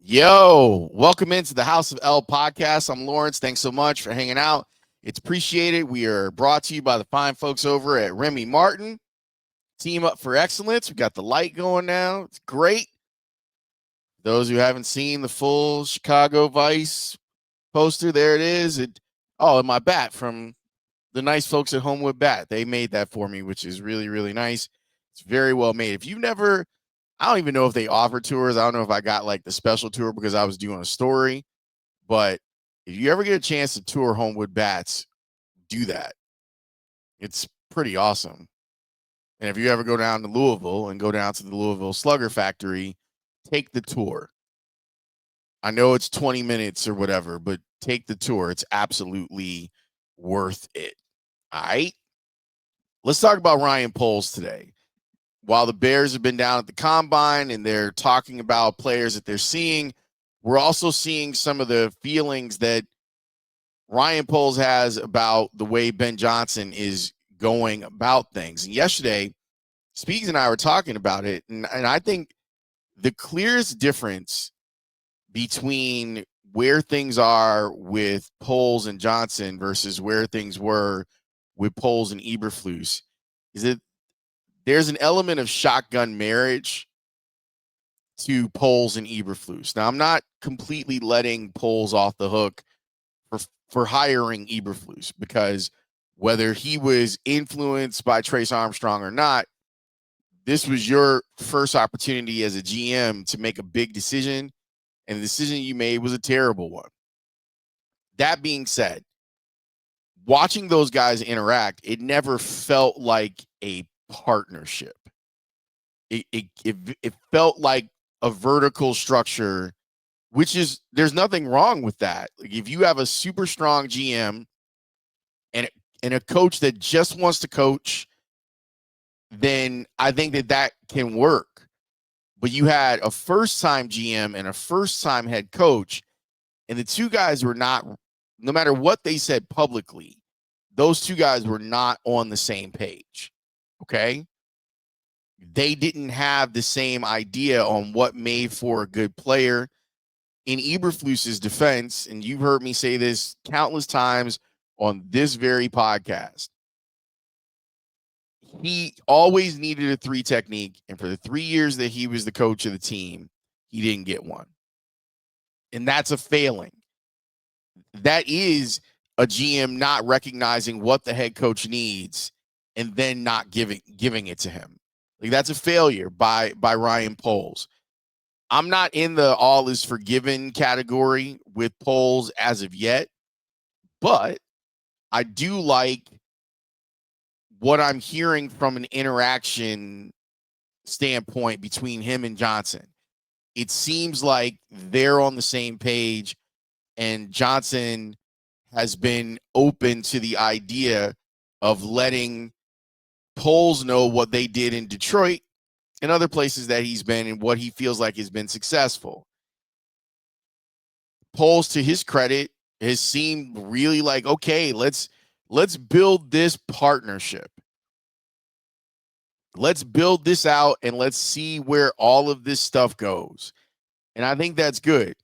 Yo, welcome into the House of L podcast. I'm Laurence. Thanks so much for hanging out. It's appreciated. We are brought to you by the fine folks over at Remy Martin. Team Up for Excellence. We got the light going now. It's great. Those who haven't seen the full Chicago Vice poster, there it is. And my bat from the nice folks at Homewood Bat. They made that for me, which is really, really nice. It's very well made. If you've never I don't even know if they offer tours. I don't know if I got like the special tour because I was doing a story. But if you ever get a chance to tour Homewood Bats, do that. It's pretty awesome. And if you ever go down to Louisville and go down to the Louisville Slugger Factory, take the tour. I know it's 20 minutes or whatever, but take the tour. It's absolutely worth it. All right. Let's talk about Ryan Poles today. While the Bears have been down at the combine and they're talking about players that they're seeing, we're also seeing some of the feelings that Ryan Poles has about the way Ben Johnson is going about things. And yesterday, Speaks and I were talking about it, and I think the clearest difference between where things are with Poles and Johnson versus where things were with Poles and Eberflus is that there's an element of shotgun marriage to Poles and Eberflus. Now, I'm not completely letting Poles off the hook for hiring Eberflus, because whether he was influenced by Trace Armstrong or not, this was your first opportunity as a GM to make a big decision, and the decision you made was a terrible one. That being said, watching those guys interact, it never felt like a partnership. It felt like a vertical structure, which is, there's nothing wrong with that. Like, if you have a super strong GM and a coach that just wants to coach, then I think that can work. But you had a first-time GM and a first-time head coach, and the two guys were not, no matter what they said publicly, those two guys were not on the same page. Okay? They didn't have the same idea on what made for a good player. In Eberflus's defense, and you've heard me say this countless times on this very podcast, he always needed a 3 technique, and for the 3 years that he was the coach of the team, he didn't get one. And that's a failing. That is a GM not recognizing what the head coach needs and then not giving it to him. Like, that's a failure by Ryan Poles. I'm not in the all is forgiven category with Poles as of yet, but I do like what I'm hearing from an interaction standpoint between him and Johnson. It seems like they're on the same page, and Johnson has been open to the idea of letting Poles know what they did in Detroit and other places that he's been and what he feels like has been successful. Poles, to his credit, has seemed really like, okay, let's build this partnership. Let's build this out and let's see where all of this stuff goes. And I think that's good.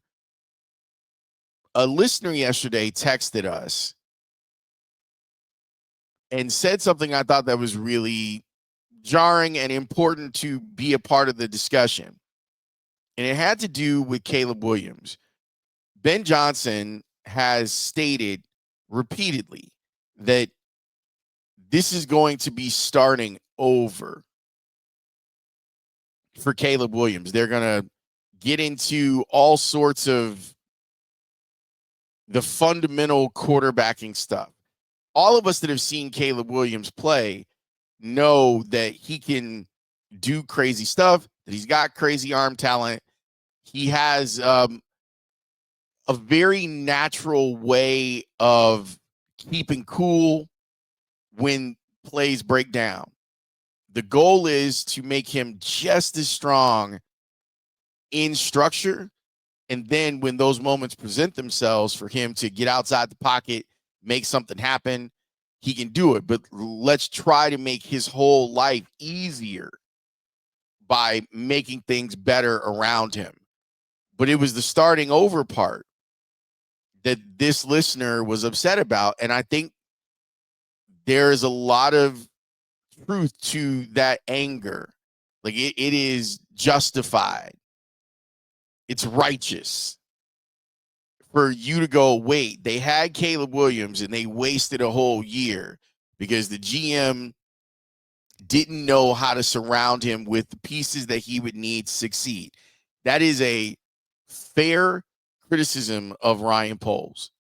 A listener yesterday texted us and said something I thought that was really jarring and important to be a part of the discussion. And it had to do with Caleb Williams. Ben Johnson has stated repeatedly that this is going to be starting over for Caleb Williams. They're going to get into all sorts of the fundamental quarterbacking stuff. All of us that have seen Caleb Williams play know that he can do crazy stuff, that he's got crazy arm talent. He has a very natural way of keeping cool when plays break down. The goal is to make him just as strong in structure, and then when those moments present themselves for him to get outside the pocket, make something happen, he can do it. But let's try to make his whole life easier by making things better around him. But it was the starting over part that this listener was upset about. And I think there is a lot of truth to that anger. Like it is justified. It's righteous for you to go, wait, they had Caleb Williams and they wasted a whole year because the GM didn't know how to surround him with the pieces that he would need to succeed. That is a fair criticism of Ryan Poles.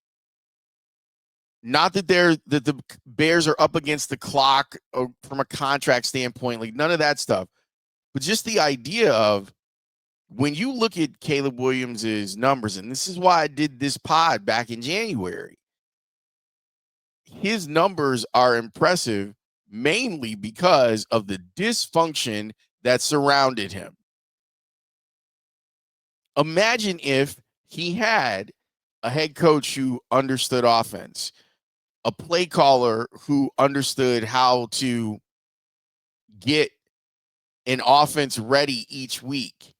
Not that the Bears are up against the clock or from a contract standpoint, like none of that stuff, but just the idea of when you look at Caleb Williams's numbers, and this is why I did this pod back in January, his numbers are impressive mainly because of the dysfunction that surrounded him. Imagine if he had a head coach who understood offense, a play caller who understood how to get an offense ready each week.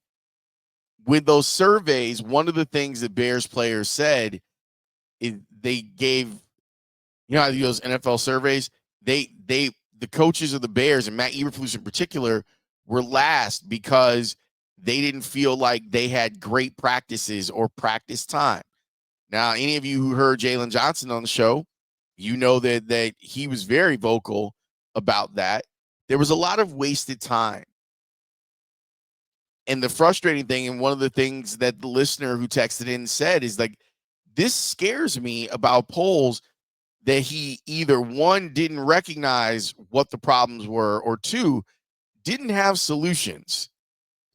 With those surveys, one of the things that Bears players said is they gave, you know, those NFL surveys, the coaches of the Bears and Matt Eberflus in particular were last because they didn't feel like they had great practices or practice time. Now, any of you who heard Jalen Johnson on the show, you know that he was very vocal about that. There was a lot of wasted time. And the frustrating thing, and one of the things that the listener who texted in said is like, this scares me about Poles, that he either one, didn't recognize what the problems were, or two, didn't have solutions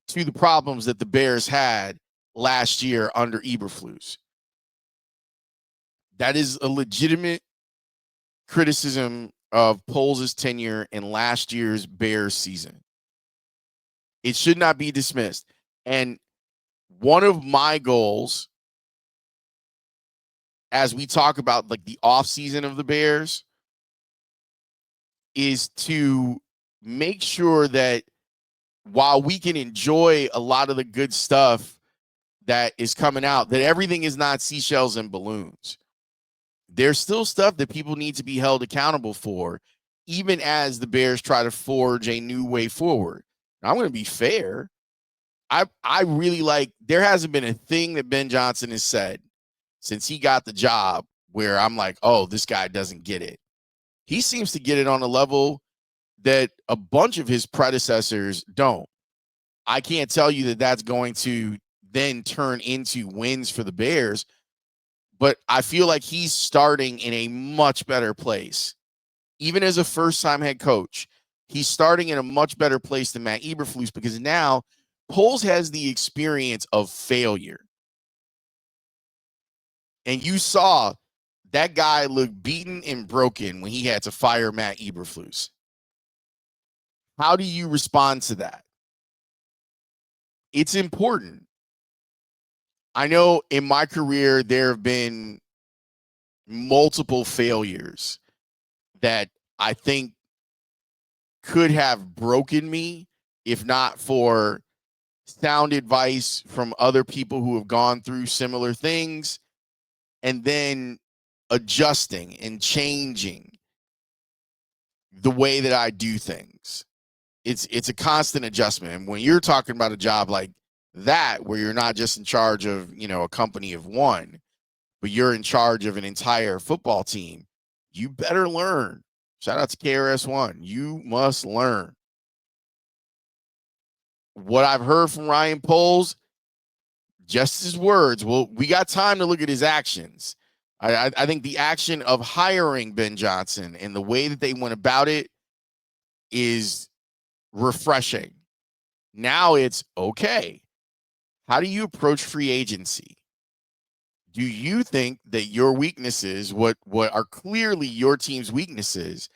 to the problems that the Bears had last year under Eberflus. That is a legitimate criticism of Poles' tenure in last year's Bears season. It should not be dismissed. And one of my goals, as we talk about like the offseason of the Bears, is to make sure that while we can enjoy a lot of the good stuff that is coming out, that everything is not seashells and balloons. There's still stuff that people need to be held accountable for, even as the Bears try to forge a new way forward. Now, I'm going to be fair. I really like, there hasn't been a thing that Ben Johnson has said since he got the job where I'm like, oh, this guy doesn't get it. He seems to get it on a level that a bunch of his predecessors don't. I can't tell you that that's going to then turn into wins for the Bears, but I feel like he's starting in a much better place. Even as a first-time head coach, he's starting in a much better place than Matt Eberflus, because now Poles has the experience of failure. And you saw that guy look beaten and broken when he had to fire Matt Eberflus. How do you respond to that? It's important. I know in my career, there have been multiple failures that I think could have broken me if not for sound advice from other people who have gone through similar things, and then adjusting and changing the way that I do things. It's a constant adjustment. And when you're talking about a job like that, where you're not just in charge of, you know, a company of one, but you're in charge of an entire football team, you better learn. Shout out to KRS-One. You must learn. What I've heard from Ryan Poles, just his words. Well, we got time to look at his actions. I think the action of hiring Ben Johnson and the way that they went about it is refreshing. Now it's okay. How do you approach free agency? Do you think that your weaknesses, what are clearly your team's weaknesses,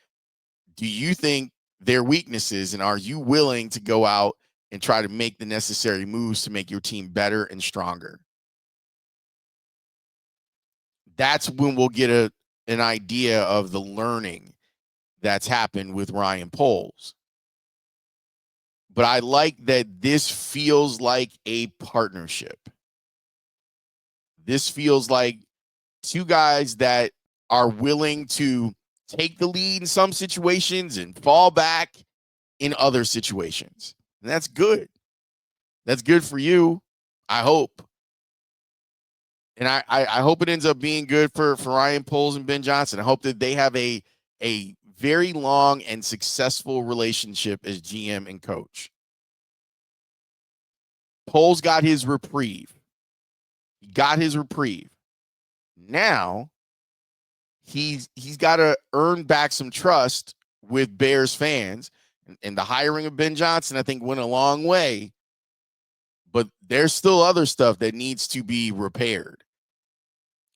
do you think they're weaknesses, and are you willing to go out and try to make the necessary moves to make your team better and stronger? That's when we'll get an idea of the learning that's happened with Ryan Poles. But I like that this feels like a partnership. This feels like two guys that are willing to take the lead in some situations and fall back in other situations. And that's good. That's good for you, I hope. And I hope it ends up being good for Ryan Poles and Ben Johnson. I hope that they have a very long and successful relationship as GM and coach. Poles got his reprieve. He got his reprieve. Now he's got to earn back some trust with Bears fans. And the hiring of Ben Johnson, I think, went a long way. But there's still other stuff that needs to be repaired.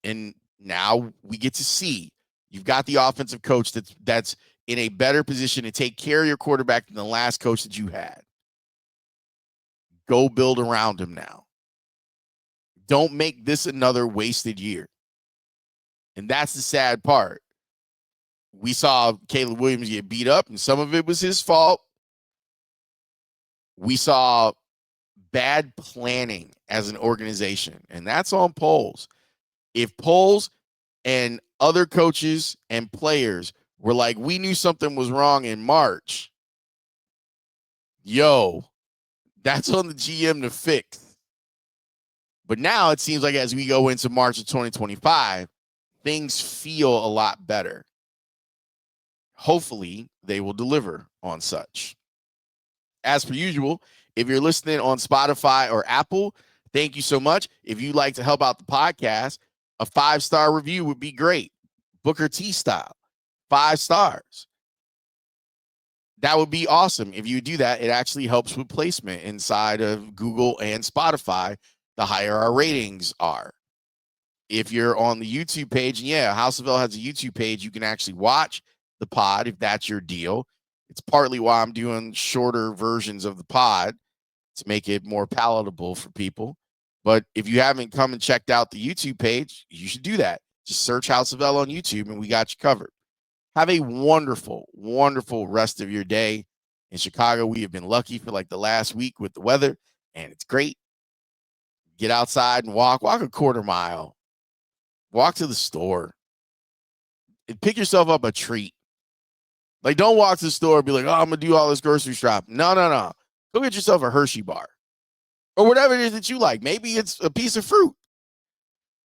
And now we get to see you've got the offensive coach that's in a better position to take care of your quarterback than the last coach that you had. Go build around him now. Don't make this another wasted year. And that's the sad part. We saw Caleb Williams get beat up, and some of it was his fault. We saw bad planning as an organization, and that's on Poles. If Poles and other coaches and players were like, we knew something was wrong in March, that's on the GM to fix. But now it seems like as we go into March of 2025, things feel a lot better. Hopefully, they will deliver on such. As per usual, if you're listening on Spotify or Apple, thank you so much. If you'd like to help out the podcast, a 5-star review would be great. Booker T style, 5 stars. That would be awesome. If you do that, it actually helps with placement inside of Google and Spotify. The higher our ratings are. If you're on the YouTube page, and House of L has a YouTube page, you can actually watch the pod if that's your deal. It's partly why I'm doing shorter versions of the pod to make it more palatable for people. But if you haven't come and checked out the YouTube page, you should do that. Just search House of L on YouTube and we got you covered. Have a wonderful, wonderful rest of your day. In Chicago, we have been lucky for like the last week with the weather, and it's great. Get outside and walk a quarter mile. Walk to the store. And pick yourself up a treat. Like, don't walk to the store and be like, I'm going to do all this grocery shop. No. Go get yourself a Hershey bar or whatever it is that you like. Maybe it's a piece of fruit.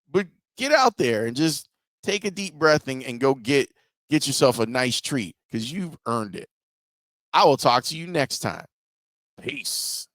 But get out there and just take a deep breath and go get yourself a nice treat because you've earned it. I will talk to you next time. Peace.